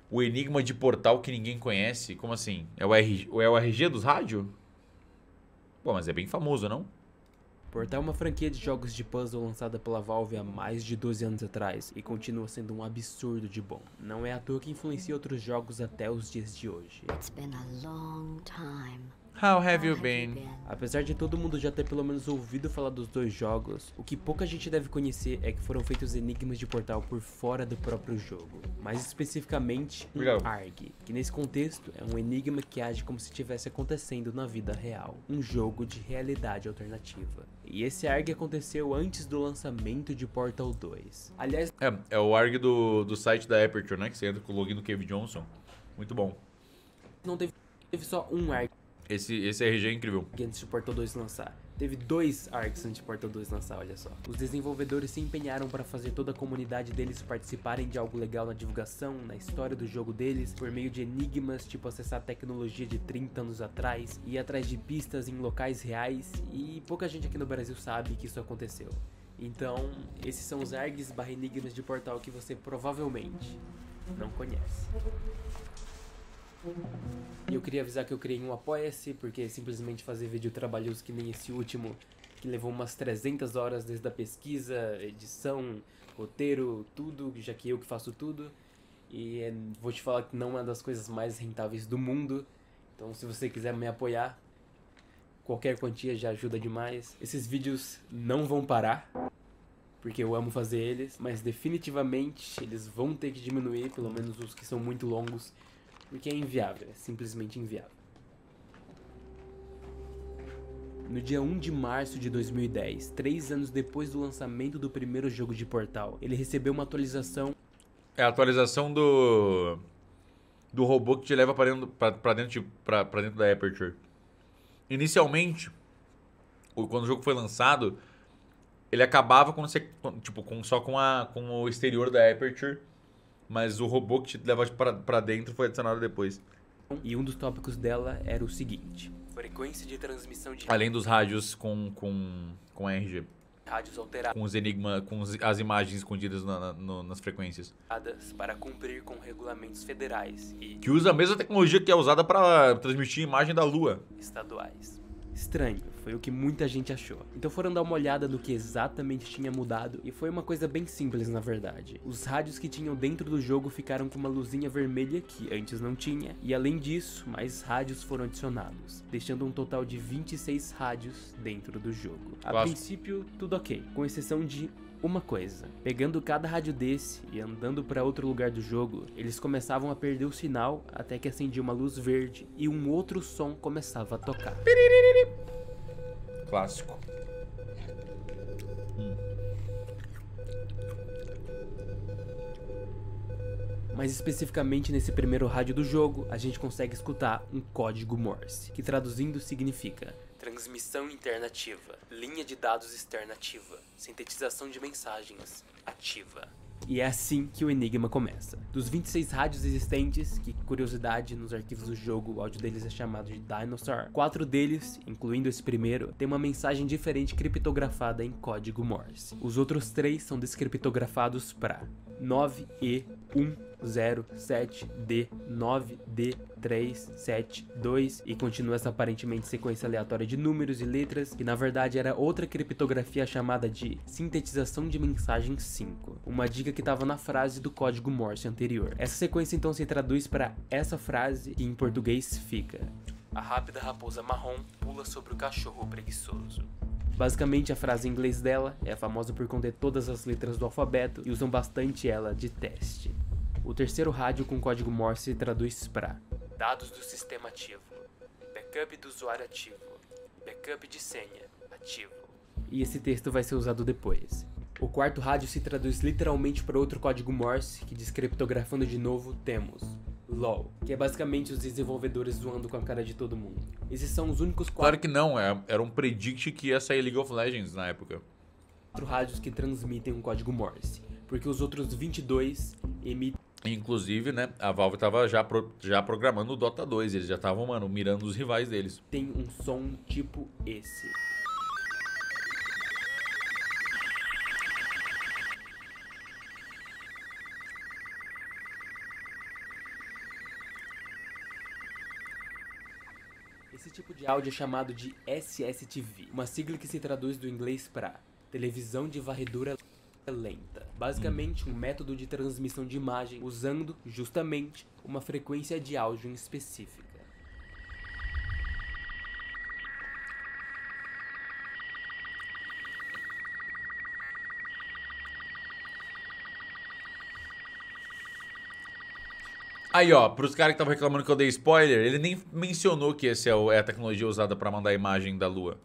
O enigma de portal que ninguém conhece? Como assim? É o RG dos rádios? Pô, mas é bem famoso, não? Portal é uma franquia de jogos de puzzle lançada pela Valve há mais de 12 anos atrás e continua sendo um absurdo de bom. Não é à toa que influencia outros jogos até os dias de hoje. It's been a long time. How have you been? Apesar de todo mundo já ter pelo menos ouvido falar dos dois jogos, o que pouca gente deve conhecer é que foram feitos enigmas de portal por fora do próprio jogo. Mais especificamente, um Obrigado. ARG, que nesse contexto é um enigma que age como se estivesse acontecendo na vida real, um jogo de realidade alternativa. E esse ARG aconteceu antes do lançamento de Portal 2. Aliás, É o ARG do site da Aperture, né? Que você entra com o login do Cave Johnson. Muito bom. não teve só um ARG Esse RG é incrível. antes de Portal 2 lançar. Teve 2 ARCs antes de Portal 2 lançar, olha só. Os desenvolvedores se empenharam para fazer toda a comunidade deles participarem de algo legal na divulgação, na história do jogo deles, por meio de enigmas, tipo acessar tecnologia de 30 anos atrás, ir atrás de pistas em locais reais, e pouca gente aqui no Brasil sabe que isso aconteceu. Então, esses são os ARGs/enigmas de Portal que você provavelmente não conhece. E eu queria avisar que eu criei um Apoia-se, porque simplesmente fazer vídeo trabalhoso que nem esse último, que levou umas 300 horas desde a pesquisa, edição, roteiro, tudo, já que eu que faço tudo. E vou te falar que não é uma das coisas mais rentáveis do mundo. Então se você quiser me apoiar, qualquer quantia já ajuda demais. Esses vídeos não vão parar, porque eu amo fazer eles, mas definitivamente eles vão ter que diminuir, pelo menos os que são muito longos, porque é inviável, é simplesmente inviável. No dia 1 de março de 2010, 3 anos depois do lançamento do primeiro jogo de Portal, ele recebeu uma atualização. É a atualização do robô que te leva pra dentro da Aperture. Inicialmente, quando o jogo foi lançado, ele acabava quando você, tipo, só com o exterior da Aperture, mas o robô que te leva pra dentro foi adicionado depois. E um dos tópicos dela era o seguinte: frequência de transmissão de Além dos rádios com RG. rádios alteradas Com os enigmas, as imagens escondidas nas frequências. para cumprir com regulamentos federais e Que usa a mesma tecnologia que é usada para transmitir imagem da Lua. estaduais. Estranho, foi o que muita gente achou. Então foram dar uma olhada no que exatamente tinha mudado, e foi uma coisa bem simples na verdade. Os rádios que tinham dentro do jogo ficaram com uma luzinha vermelha que antes não tinha, e além disso, mais rádios foram adicionados, deixando um total de 26 rádios dentro do jogo. A Clássico. princípio, tudo ok, com exceção de uma coisa: pegando cada rádio desse e andando para outro lugar do jogo, eles começavam a perder o sinal até que acendia uma luz verde e um outro som começava a tocar. Clássico. Mas especificamente nesse primeiro rádio do jogo, a gente consegue escutar um código Morse, que traduzindo significa transmissão interna ativa, linha de dados externa ativa, sintetização de mensagens ativa. E é assim que o enigma começa. Dos 26 rádios existentes, que curiosidade, nos arquivos do jogo o áudio deles é chamado de Dinosaur, 4 deles, incluindo esse primeiro, tem uma mensagem diferente criptografada em código Morse. Os outros 3 são descriptografados para 9E107D 9D372 e continua essa aparentemente sequência aleatória de números e letras, que na verdade era outra criptografia chamada de sintetização de mensagem 5, uma dica que estava na frase do código Morse anterior. Essa sequência então se traduz para essa frase, que em português fica: a rápida raposa marrom pula sobre o cachorro preguiçoso. Basicamente, a frase em inglês dela é famosa por conter todas as letras do alfabeto e usam bastante ela de teste. O terceiro rádio com código Morse se traduz para dados do sistema ativo, backup do usuário ativo, backup de senha ativo. E esse texto vai ser usado depois. O quarto rádio se traduz literalmente para outro código Morse, que descriptografando de novo temos LOL, que é basicamente os desenvolvedores zoando com a cara de todo mundo. Esses são os únicos Claro que não, era um predict que ia sair League of Legends na época. 4 rádios que transmitem um código Morse, porque os outros 22 emitem. Inclusive, né, a Valve tava já programando o Dota 2, eles já estavam, mano, mirando os rivais deles. Tem um som tipo esse. Esse tipo de áudio é chamado de SSTV, uma sigla que se traduz do inglês para televisão de varredura lenta. Basicamente, um método de transmissão de imagem usando, justamente, uma frequência de áudio em específica. Aí, ó, pros caras que estavam reclamando que eu dei spoiler, ele nem mencionou que essa é a tecnologia usada pra mandar a imagem da Lua.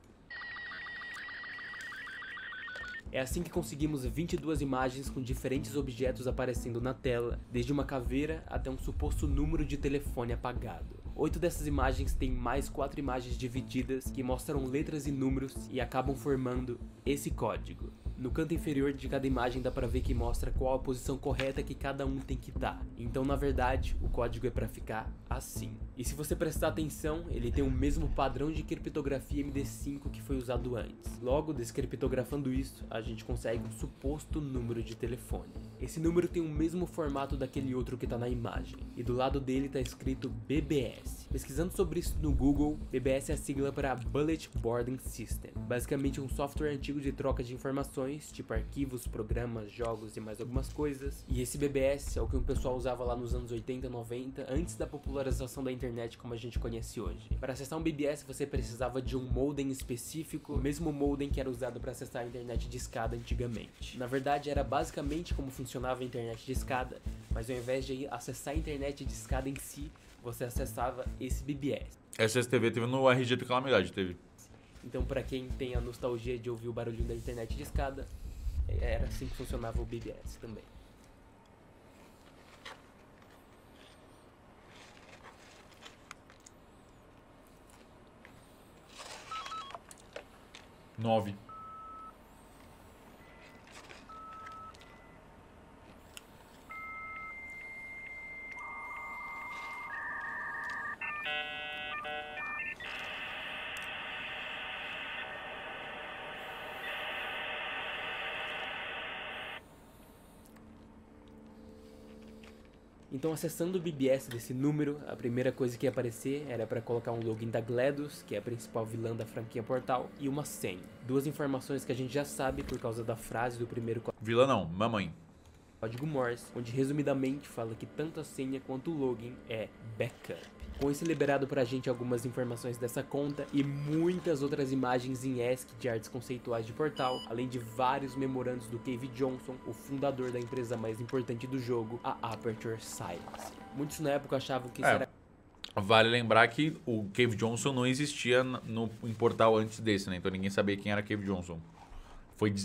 É assim que conseguimos 22 imagens com diferentes objetos aparecendo na tela, desde uma caveira até um suposto número de telefone apagado. 8 dessas imagens têm mais 4 imagens divididas que mostram letras e números e acabam formando esse código. No canto inferior de cada imagem dá pra ver que mostra qual a posição correta que cada um tem que estar. Então, na verdade, o código é pra ficar assim. E se você prestar atenção, ele tem o mesmo padrão de criptografia MD5 que foi usado antes. Logo, descriptografando isso, a gente consegue um suposto número de telefone. Esse número tem o mesmo formato daquele outro que tá na imagem. E do lado dele tá escrito BBS. Pesquisando sobre isso no Google, BBS é a sigla para Bullet Boarding System. Basicamente um software antigo de troca de informações, tipo arquivos, programas, jogos e mais algumas coisas. E esse BBS é o que o pessoal usava lá nos anos 80 e 90, antes da popularização da internet como a gente conhece hoje. Para acessar um BBS você precisava de um modem específico, o mesmo modem que era usado para acessar a internet de escada antigamente. Na verdade era basicamente como funcionava a internet de escada, mas ao invés de acessar a internet de escada em si, você acessava esse BBS. SSTV teve no RG do Calamidade, teve. Então, pra quem tem a nostalgia de ouvir o barulhinho da internet de escada, era assim que funcionava o BBS também. Nove. Então, acessando o BBS desse número, a primeira coisa que ia aparecer era para colocar um login da GLaDOS, que é a principal vilã da franquia Portal, e uma senha. Duas informações que a gente já sabe por causa da frase do primeiro Vilã não, mamãe. código Morse, onde resumidamente fala que tanto a senha quanto o login é backup. Com isso liberado pra gente algumas informações dessa conta e muitas outras imagens em ASCII de artes conceituais de Portal, além de vários memorandos do Cave Johnson, o fundador da empresa mais importante do jogo, a Aperture Science. Muitos na época achavam que isso era... Vale lembrar que o Cave Johnson não existia em Portal antes desse, né? Então ninguém sabia quem era Cave Johnson.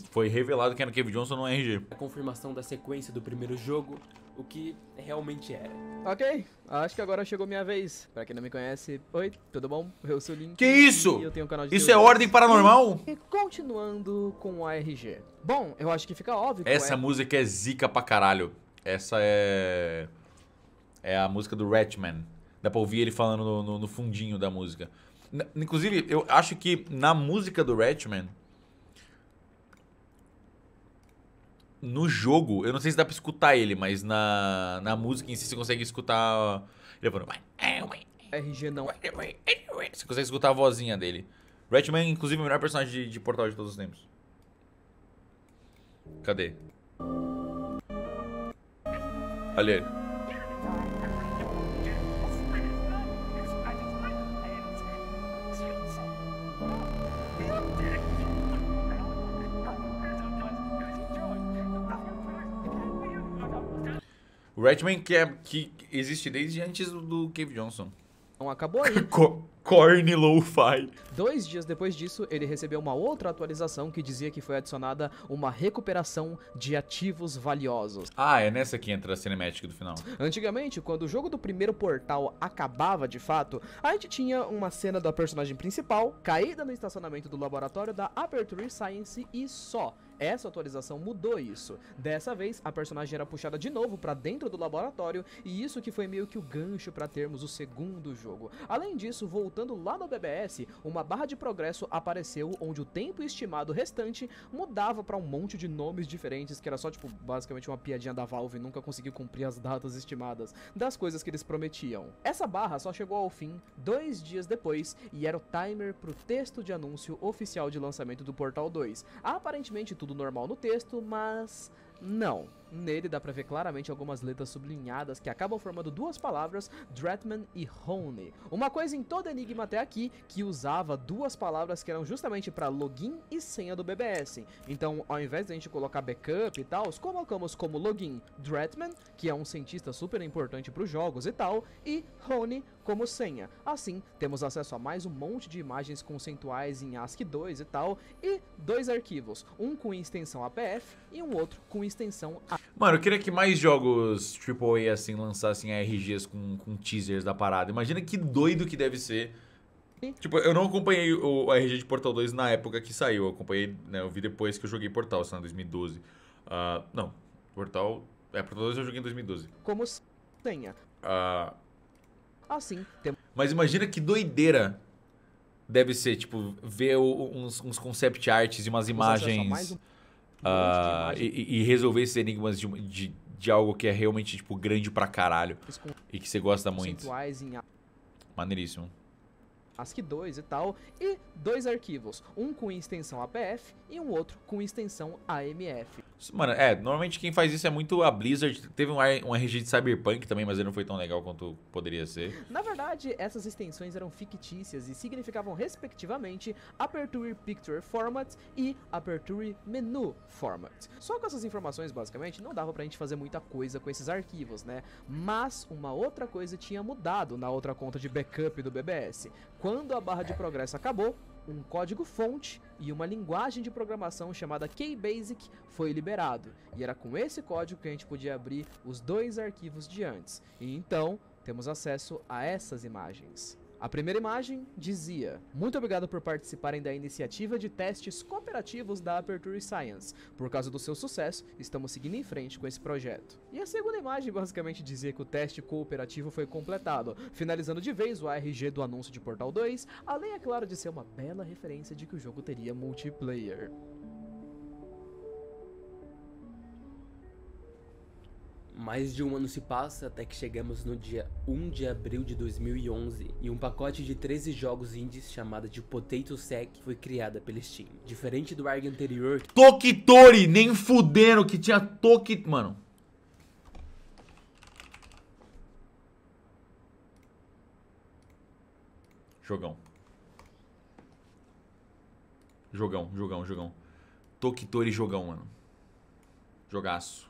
Foi revelado quem era Cave Johnson no RG. a confirmação da sequência do primeiro jogo, o que realmente era. Ok, acho que agora chegou minha vez. Pra quem não me conhece, oi, tudo bom? Eu sou o Link. Que isso? E eu tenho um canal de Isso é teorias. ordem paranormal? E continuando com o ARG. Bom, eu acho que fica óbvio que Essa música é zica pra caralho. Essa é a música do Ratman. Dá pra ouvir ele falando no fundinho da música. Inclusive, eu acho que na música do Ratman, no jogo, eu não sei se dá pra escutar ele, mas na música em si você consegue escutar ele falando... ARG não. Você consegue escutar a vozinha dele. Ratman, inclusive, é o melhor personagem de Portal de todos os tempos. Cadê? Ali. O Ratman que existe desde antes do Cave Johnson. Não acabou aí. Corny Lo-Fi. 2 dias depois disso, ele recebeu uma outra atualização que dizia que foi adicionada uma recuperação de ativos valiosos. Ah, é nessa que entra a cinemática do final. Antigamente, quando o jogo do primeiro Portal acabava de fato, a gente tinha uma cena da personagem principal caída no estacionamento do laboratório da Aperture Science e só. Essa atualização mudou isso. Dessa vez, a personagem era puxada de novo pra dentro do laboratório, e isso que foi meio que o gancho pra termos o segundo jogo. Além disso, voltando lá no BBS, uma barra de progresso apareceu onde o tempo estimado restante mudava pra um monte de nomes diferentes, que era só tipo basicamente uma piadinha da Valve, nunca conseguiu cumprir as datas estimadas das coisas que eles prometiam. Essa barra só chegou ao fim 2 dias depois e era o timer pro texto de anúncio oficial de lançamento do Portal 2. Aparentemente tudo normal no texto, mas não. Nele dá pra ver claramente algumas letras sublinhadas que acabam formando duas palavras, Dratman e Honey. Uma coisa em todo Enigma até aqui, que usava duas palavras que eram justamente pra login e senha do BBS. Então, ao invés de a gente colocar backup e tal, colocamos como login Dratman, que é um cientista super importante pros jogos e tal, e Honey como senha. Assim, temos acesso a mais um monte de imagens conceituais em ASCII2 e tal, e 2 arquivos, um com extensão APF e um outro com extensão A. Mano, eu queria que mais jogos AAA assim lançassem ARGs com teasers da parada. Imagina que doido que deve ser. Tipo, eu não acompanhei o ARG de Portal 2 na época que saiu. Eu acompanhei, né, eu vi depois que eu joguei Portal, sei lá, em 2012. Não, Portal 2 eu joguei em 2012. Como senha. Assim, temos Mas imagina que doideira deve ser, tipo, ver uns concept arts e umas acesso a mais imagens um monte de imagens e resolver esses enigmas de algo que é realmente, tipo, grande pra caralho com e que você gosta muito. conceituais em Maneiríssimo. ASCII2 e tal, e 2 arquivos, um com extensão APF e um outro com extensão AMF. Mano, normalmente quem faz isso é muito a Blizzard. Teve um RG de Cyberpunk também, mas ele não foi tão legal quanto poderia ser. Na verdade, essas extensões eram fictícias e significavam respectivamente Aperture Picture Format e Aperture Menu Format. Só com essas informações, basicamente, não dava pra gente fazer muita coisa com esses arquivos, né? Mas uma outra coisa tinha mudado na outra conta de backup do BBS. Quando a barra de progresso acabou, um código-fonte e uma linguagem de programação chamada KBasic foi liberado. E era com esse código que a gente podia abrir os 2 arquivos de antes. E então, temos acesso a essas imagens. A primeira imagem dizia: muito obrigado por participarem da iniciativa de testes cooperativos da Aperture Science. Por causa do seu sucesso, estamos seguindo em frente com esse projeto. E a segunda imagem basicamente dizia que o teste cooperativo foi completado, finalizando de vez o ARG do anúncio de Portal 2, além, é claro, de ser uma bela referência de que o jogo teria multiplayer. Mais de um ano se passa até que chegamos no dia 1 de abril de 2011 e um pacote de 13 jogos indies chamada de Potato Sack foi criada pela Steam. Diferente do ARG anterior... Tokitori! Nem fudendo que tinha Mano. Jogão. Jogão. Tokitori jogão, mano. Jogaço.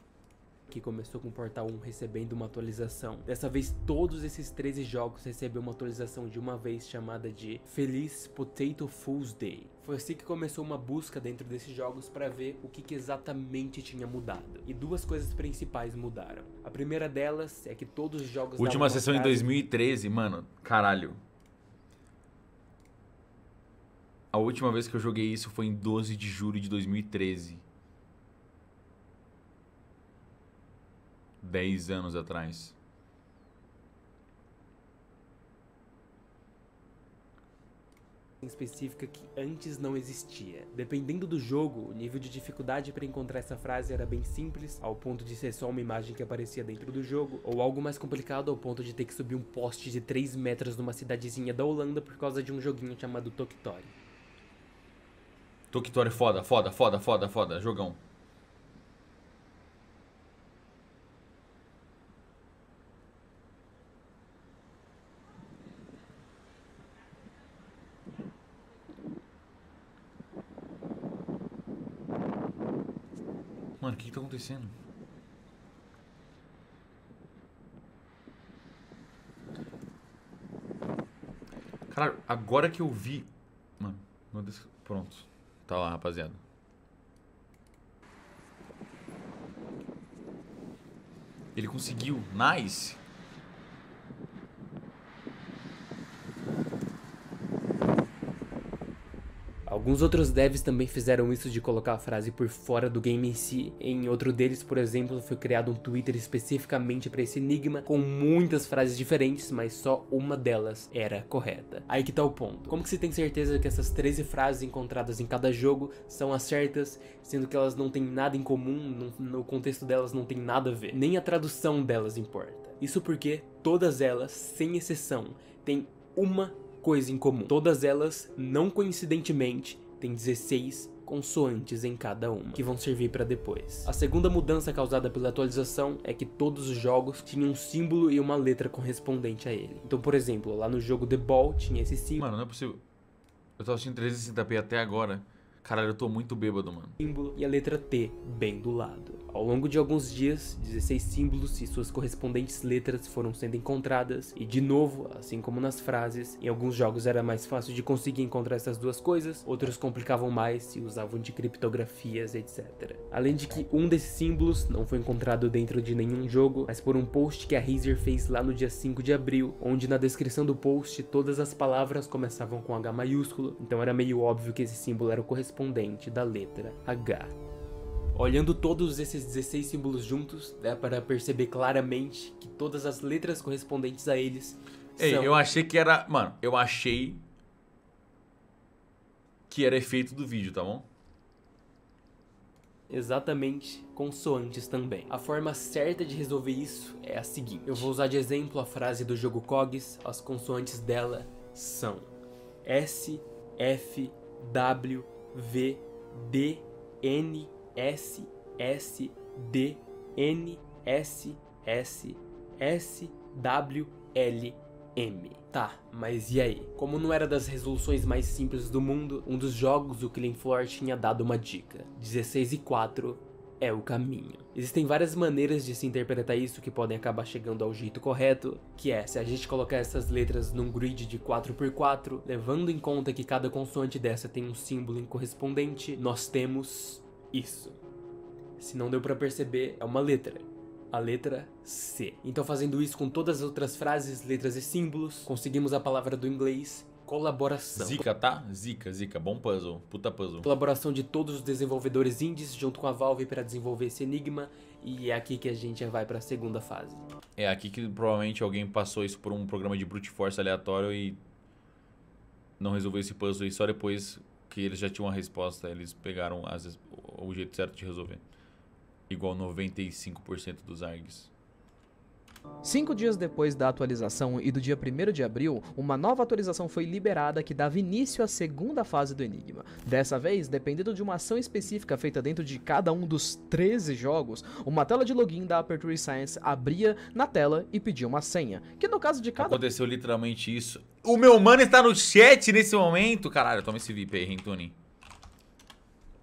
Que começou com o Portal 1 recebendo uma atualização. Dessa vez, todos esses 13 jogos receberam uma atualização de uma vez chamada de Feliz Potato Fool's Day. Foi assim que começou uma busca dentro desses jogos para ver o que exatamente tinha mudado. E 2 coisas principais mudaram. A primeira delas é que todos os jogos... Última sessão em 2013, mano. Caralho. A última vez que eu joguei isso foi em 12 de julho de 2013. 10 anos atrás. Específica que antes não existia. Dependendo do jogo, o nível de dificuldade para encontrar essa frase era bem simples, ao ponto de ser só uma imagem que aparecia dentro do jogo, ou algo mais complicado ao ponto de ter que subir um poste de 3 metros numa cidadezinha da Holanda por causa de um joguinho chamado Tokitori. Tokitori foda. Jogão. Mano, o que tá acontecendo? Caralho, agora que eu vi... Mano, meu Deus... Pronto. Tá lá, rapaziada. Ele conseguiu. Nice. A Alguns outros devs também fizeram isso de colocar a frase por fora do game em si. Em outro deles, por exemplo, foi criado um Twitter especificamente para esse enigma, com muitas frases diferentes, mas só uma delas era correta. Aí que tá o ponto. Como que você tem certeza que essas 13 frases encontradas em cada jogo são as certas, sendo que elas não têm nada em comum, no contexto delas não tem nada a ver? Nem a tradução delas importa. Isso porque todas elas, sem exceção, têm uma coisa em comum. Todas elas, não coincidentemente, têm 16 consoantes em cada uma, que vão servir para depois. A segunda mudança causada pela atualização é que todos os jogos tinham um símbolo e uma letra correspondente a ele. Então, por exemplo, lá no jogo The Ball tinha esse símbolo. Mano, não é possível. Eu tô assistindo 360p até agora. Caralho, eu tô muito bêbado, mano. Símbolo e a letra T bem do lado. Ao longo de alguns dias, 16 símbolos e suas correspondentes letras foram sendo encontradas, e de novo, assim como nas frases, em alguns jogos era mais fácil de conseguir encontrar essas duas coisas, outros complicavam mais e usavam de criptografias, etc. Além de que um desses símbolos não foi encontrado dentro de nenhum jogo, mas por um post que a Razer fez lá no dia 5 de abril, onde na descrição do post todas as palavras começavam com H maiúsculo, então era meio óbvio que esse símbolo era o correspondente da letra H. Olhando todos esses 16 símbolos juntos, dá para perceber claramente que todas as letras correspondentes a eles Ei, são... eu achei que era... Mano, eu achei que era efeito do vídeo, tá bom? exatamente consoantes também. A forma certa de resolver isso é a seguinte. Eu vou usar de exemplo a frase do jogo Cogs. As consoantes dela são S, F, W, V, D, N, S, S, D, N, S, S, S, W, L, M. Tá, mas e aí? Como não era das resoluções mais simples do mundo, um dos jogos o Killing Floor tinha dado uma dica. 16 e 4 é o caminho. Existem várias maneiras de se interpretar isso que podem acabar chegando ao jeito correto, que é, se a gente colocar essas letras num grid de 4x4, levando em conta que cada consoante dessa tem um símbolo correspondente, nós temos isso. Se não deu pra perceber, é uma letra. A letra C. Então, fazendo isso com todas as outras frases, letras e símbolos, conseguimos a palavra do inglês colaboração. Zica, tá? Zica. Bom puzzle. Puta puzzle. Colaboração de todos os desenvolvedores indies junto com a Valve para desenvolver esse enigma, e é aqui que a gente vai para a segunda fase. É aqui que provavelmente alguém passou isso por um programa de brute force aleatório e não resolveu esse puzzle, e só depois que eles já tinham a resposta, eles pegaram o jeito certo de resolver. Igual 95% dos ARGs. 5 dias depois da atualização e do dia 1º de abril, uma nova atualização foi liberada que dava início à segunda fase do enigma. Dessa vez, dependendo de uma ação específica feita dentro de cada um dos 13 jogos, uma tela de login da Aperture Science abria na tela e pedia uma senha, que no caso de cada... Aconteceu literalmente isso. O meu mano está no chat nesse momento. Caralho, toma esse VIP aí, Rentoni.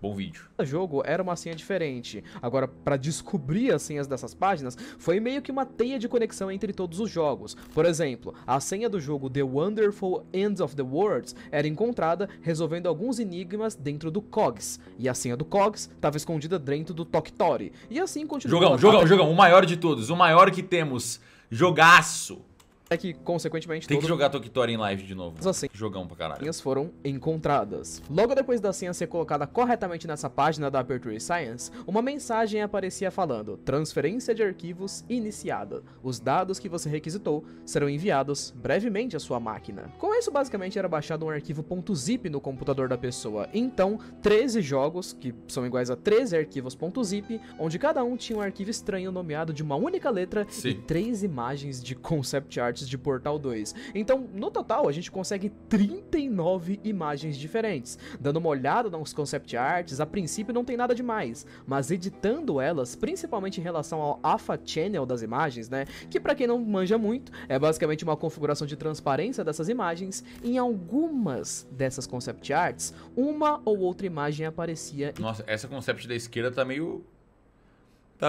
Bom vídeo. jogo era uma senha diferente. Agora, para descobrir as senhas dessas páginas, foi meio que uma teia de conexão entre todos os jogos. Por exemplo, a senha do jogo The Wonderful Ends of the Worlds era encontrada resolvendo alguns enigmas dentro do Cogs, e a senha do Cogs estava escondida dentro do Toktori. E assim continuou. Jogão, o maior de todos, o maior que temos. Jogaço. É que, consequentemente, tem que jogar Toktori em live de novo. Assim, jogão pra caralho. Senhas foram encontradas. Logo depois da senha ser colocada corretamente nessa página da Aperture Science, uma mensagem aparecia falando: transferência de arquivos iniciada. Os dados que você requisitou serão enviados brevemente à sua máquina. Com isso, basicamente, era baixado um arquivo .zip no computador da pessoa. Então, 13 jogos, que são iguais a 13 arquivos .zip, onde cada um tinha um arquivo estranho nomeado de uma única letra. Sim. E 3 imagens de concept art de Portal 2. Então, no total, a gente consegue 39 imagens diferentes. Dando uma olhada nos concept arts, a princípio não tem nada demais, mas editando elas, principalmente em relação ao alpha channel das imagens, né, que pra quem não manja muito, é basicamente uma configuração de transparência dessas imagens. Em algumas dessas concept arts, uma ou outra imagem aparecia. Nossa, essa concept da esquerda tá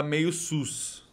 meio sus.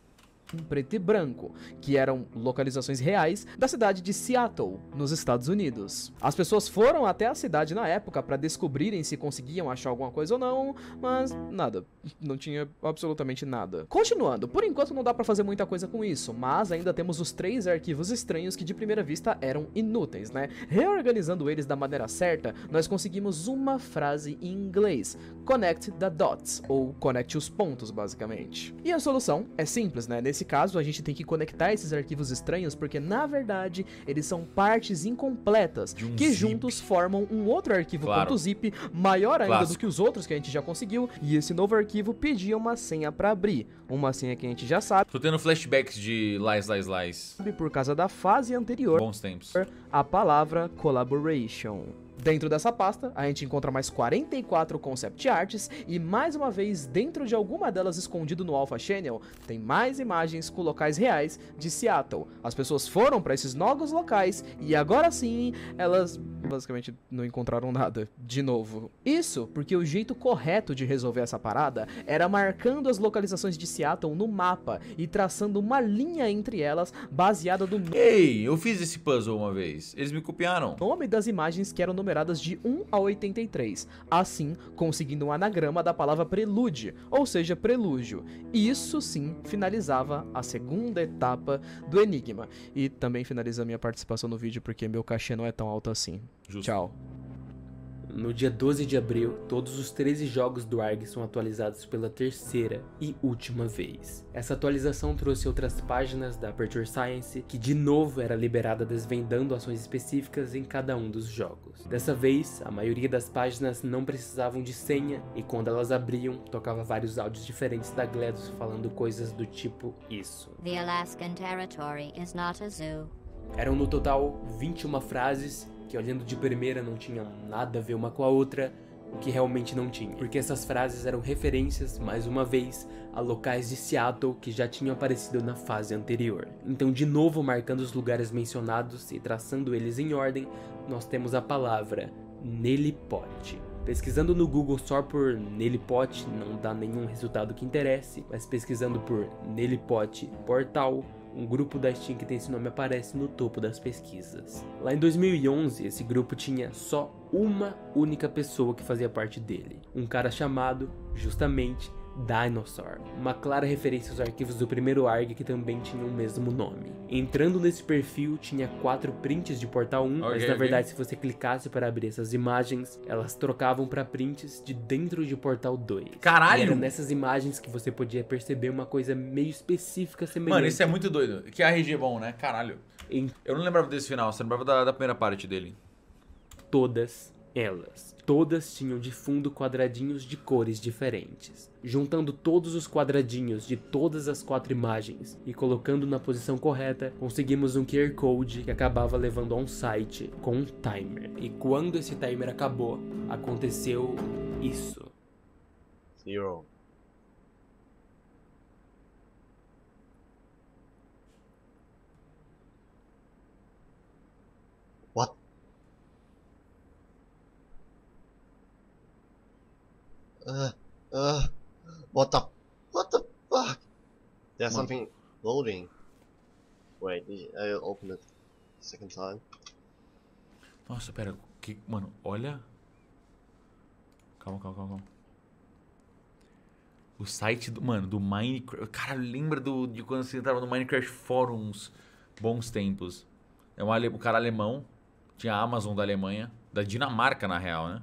em preto e branco, que eram localizações reais da cidade de Seattle, nos Estados Unidos. As pessoas foram até a cidade na época para descobrirem se conseguiam achar alguma coisa ou não, mas nada, não tinha absolutamente nada. Continuando, por enquanto não dá para fazer muita coisa com isso, mas ainda temos os 3 arquivos estranhos que de primeira vista eram inúteis, né? Reorganizando eles da maneira certa, nós conseguimos uma frase em inglês: Connect the dots, ou conecte os pontos, basicamente. E a solução é simples, né? Nesse caso, a gente tem que conectar esses arquivos estranhos porque, na verdade, eles são partes incompletas que zip. juntos formam um outro arquivo Claro. .zip maior ainda Clássico. do que os outros que a gente já conseguiu, e esse novo arquivo pedia uma senha para abrir. Uma senha que a gente já sabe Tô tendo flashbacks de Lies. por causa da fase anterior, Bons tempos. a palavra collaboration. Dentro dessa pasta, a gente encontra mais 44 concept arts e, mais uma vez, dentro de alguma delas escondido no Alpha Channel, tem mais imagens com locais reais de Seattle. As pessoas foram para esses novos locais e agora sim, elas basicamente não encontraram nada, de novo. Isso porque o jeito correto de resolver essa parada era marcando as localizações de Seattle no mapa e traçando uma linha entre elas baseada no Ei, eu fiz esse puzzle uma vez. Eles me copiaram. nome das imagens que eram numeradas de 1 a 83, assim conseguindo um anagrama da palavra prelude, ou seja, prelúdio. E isso sim finalizava a segunda etapa do enigma. E também finaliza a minha participação no vídeo porque meu cachê não é tão alto assim. Justo. Tchau. No dia 12 de abril, todos os 13 jogos do ARG são atualizados pela terceira e última vez. Essa atualização trouxe outras páginas da Aperture Science, que de novo era liberada desvendando ações específicas em cada um dos jogos. Dessa vez, a maioria das páginas não precisavam de senha, e quando elas abriam, tocava vários áudios diferentes da GLaDOS falando coisas do tipo isso. The Alaskan Territory is not a zoo. Eram no total 21 frases, que olhando de primeira não tinham nada a ver uma com a outra, o que realmente não tinha. Porque essas frases eram referências, mais uma vez, a locais de Seattle que já tinham aparecido na fase anterior. Então, de novo, marcando os lugares mencionados e traçando eles em ordem, nós temos a palavra Nelipot. Pesquisando no Google só por Nelipot não dá nenhum resultado que interesse, mas pesquisando por Nelipot Portal, um grupo da Steam que tem esse nome aparece no topo das pesquisas. Lá em 2011, esse grupo tinha só uma única pessoa que fazia parte dele. Um cara chamado, justamente, Dinosaur. Uma clara referência aos arquivos do primeiro ARG que também tinham o mesmo nome. Entrando nesse perfil, tinha 4 prints de Portal 1, mas na verdade se você clicasse para abrir essas imagens, elas trocavam para prints de dentro de Portal 2. Caralho! E era nessas imagens que você podia perceber uma coisa meio específica semelhante. Mano, isso é muito doido. Que RG bom, né? Caralho. Em Eu não lembrava desse final, só lembrava da primeira parte dele. todas elas. Todas tinham de fundo quadradinhos de cores diferentes. Juntando todos os quadradinhos de todas as 4 imagens e colocando na posição correta, conseguimos um QR Code que acabava levando a um site com um timer. E quando esse timer acabou, aconteceu isso. 0. What? What the fuck? There's something loading. Wait, I open it second time. Nossa, pera. Mano, olha. Calma. O site do, mano, do Minecraft. Cara, lembra de quando você entrava no Minecraft Forums? Bons tempos. É um cara alemão. Tinha a Amazon da Alemanha. Da Dinamarca, na real, né?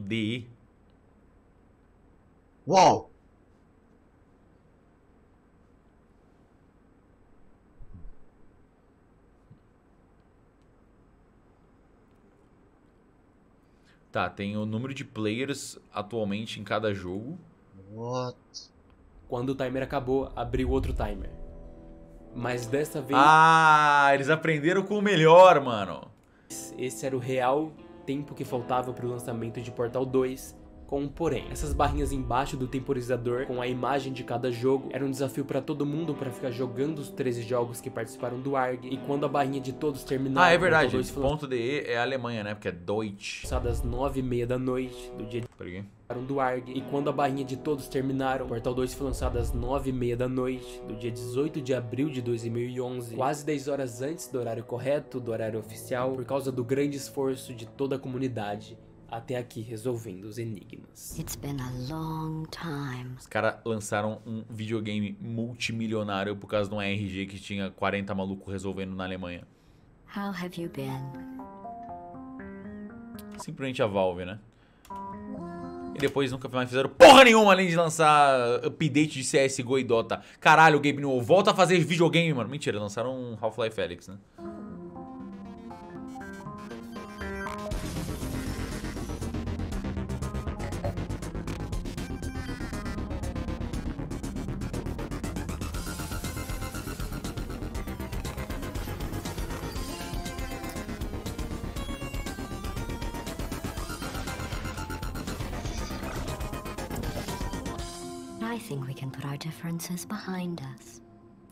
.de. Wow! Tá, tem o número de players atualmente em cada jogo. What? Quando o timer acabou, abriu outro timer. Mas dessa vez, Ah, eles aprenderam com o melhor, mano. esse era o real tempo que faltava para o lançamento de Portal 2, Com um porém. Essas barrinhas embaixo do temporizador, com a imagem de cada jogo, era um desafio pra todo mundo pra ficar jogando os 13 jogos que participaram do ARG. E quando a barrinha de todos terminar... Ah, é verdade. Ponto .de é Alemanha, né? Porque é Deutsch. Às 9h30 da noite do dia do ARG. E quando a barrinha de todos terminaram, o Portal 2 foi lançado às 9h30 da noite do dia 18 de abril de 2011, quase 10 horas antes do horário correto, do horário oficial, por causa do grande esforço de toda a comunidade até aqui resolvendo os enigmas. It's been a long time. Os caras lançaram um videogame multimilionário por causa de um RG que tinha 40 malucos resolvendo na Alemanha. How have you been? Simplesmente a Valve, né? E depois nunca mais fizeram porra nenhuma além de lançar update de CSGO e Dota. Caralho, Gabe Newell, volta a fazer videogame, mano. Mentira, lançaram um Half-Life Alyx, né? I think we can put our differences behind us.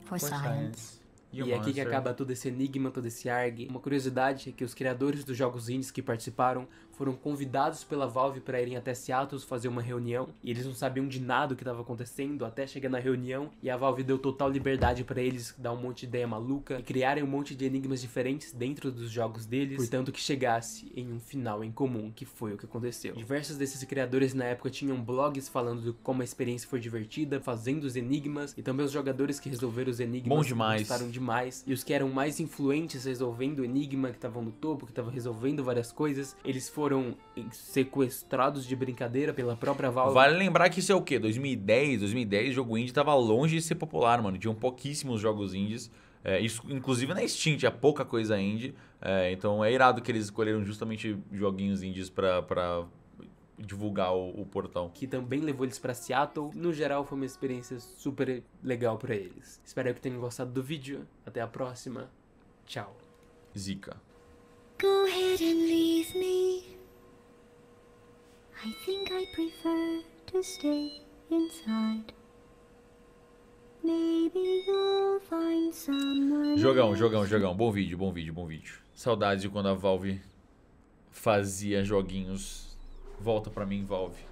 For science. E é aqui que acaba todo esse enigma, todo esse ARG. Uma curiosidade é que os criadores dos jogos indies que participaram foram convidados pela Valve para irem até Seattle fazer uma reunião. E eles não sabiam de nada o que estava acontecendo até chegar na reunião. E a Valve deu total liberdade para eles dar um monte de ideia maluca e criarem um monte de enigmas diferentes dentro dos jogos deles. Portanto, que chegasse em um final em comum, que foi o que aconteceu. Diversos desses criadores na época tinham blogs falando de como a experiência foi divertida, fazendo os enigmas. E também os jogadores que resolveram os enigmas bom demais. Gostaram demais. E os que eram mais influentes resolvendo o enigma, que estavam no topo, que estavam resolvendo várias coisas, eles foram sequestrados de brincadeira pela própria Valve. Vale lembrar que isso é o quê? 2010, o jogo indie tava longe de ser popular, mano. Tinham pouquíssimos jogos indies. Isso, inclusive na Steam, tinha pouca coisa indie. Então é irado que eles escolheram justamente joguinhos indies pra divulgar o portal. Que também levou eles pra Seattle. No geral, foi uma experiência super legal pra eles. Espero que tenham gostado do vídeo. Até a próxima. Tchau. Zica. Go ahead and leave me. I think I prefer to stay inside. Maybe you'll find someone. Jogão. Bom vídeo. Saudades de quando a Valve fazia joguinhos. Volta pra mim, Valve.